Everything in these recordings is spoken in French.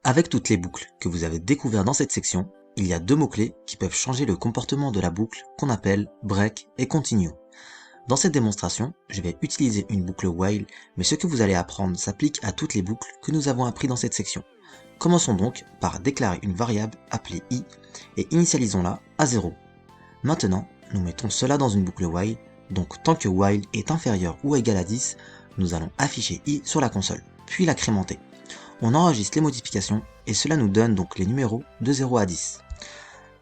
Avec toutes les boucles que vous avez découvertes dans cette section, il y a deux mots-clés qui peuvent changer le comportement de la boucle qu'on appelle break et continue. Dans cette démonstration, je vais utiliser une boucle while, mais ce que vous allez apprendre s'applique à toutes les boucles que nous avons appris dans cette section. Commençons donc par déclarer une variable appelée i et initialisons-la à 0. Maintenant, nous mettons cela dans une boucle while, donc tant que while est inférieur ou égal à 10, nous allons afficher i sur la console, puis l'incrémenter. On enregistre les modifications et cela nous donne donc les numéros de 0 à 10.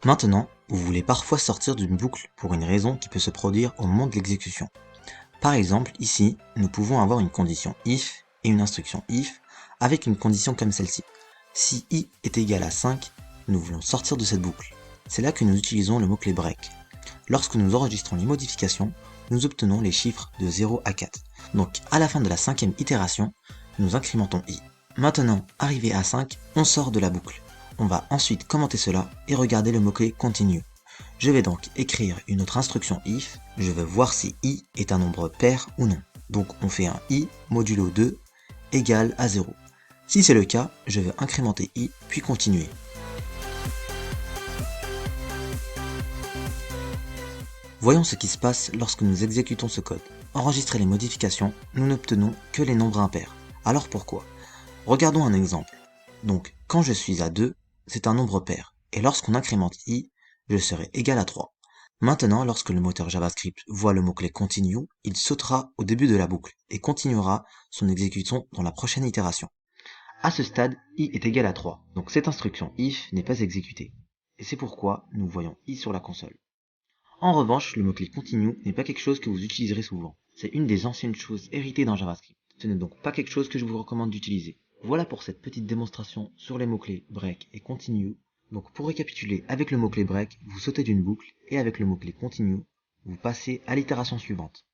Maintenant, vous voulez parfois sortir d'une boucle pour une raison qui peut se produire au moment de l'exécution. Par exemple, ici, nous pouvons avoir une condition if et une instruction if avec une condition comme celle-ci. Si i est égal à 5, nous voulons sortir de cette boucle. C'est là que nous utilisons le mot-clé break. Lorsque nous enregistrons les modifications, nous obtenons les chiffres de 0 à 4. Donc à la fin de la 5e itération, nous incrémentons i. Maintenant, arrivé à 5, on sort de la boucle. On va ensuite commenter cela et regarder le mot-clé continue. Je vais donc écrire une autre instruction if, je veux voir si i est un nombre pair ou non. Donc on fait un i modulo 2 égale à 0. Si c'est le cas, je vais incrémenter i puis continuer. Voyons ce qui se passe lorsque nous exécutons ce code. Enregistrer les modifications, nous n'obtenons que les nombres impairs. Alors pourquoi? Regardons un exemple. Donc, quand je suis à 2, c'est un nombre pair, et lorsqu'on incrémente i, je serai égal à 3. Maintenant, lorsque le moteur JavaScript voit le mot-clé continue, il sautera au début de la boucle, et continuera son exécution dans la prochaine itération. À ce stade, i est égal à 3, donc cette instruction if n'est pas exécutée. Et c'est pourquoi nous voyons i sur la console. En revanche, le mot-clé continue n'est pas quelque chose que vous utiliserez souvent. C'est une des anciennes choses héritées dans JavaScript. Ce n'est donc pas quelque chose que je vous recommande d'utiliser. Voilà pour cette petite démonstration sur les mots-clés break et continue. Donc pour récapituler, avec le mot-clé break, vous sautez d'une boucle et avec le mot-clé continue, vous passez à l'itération suivante.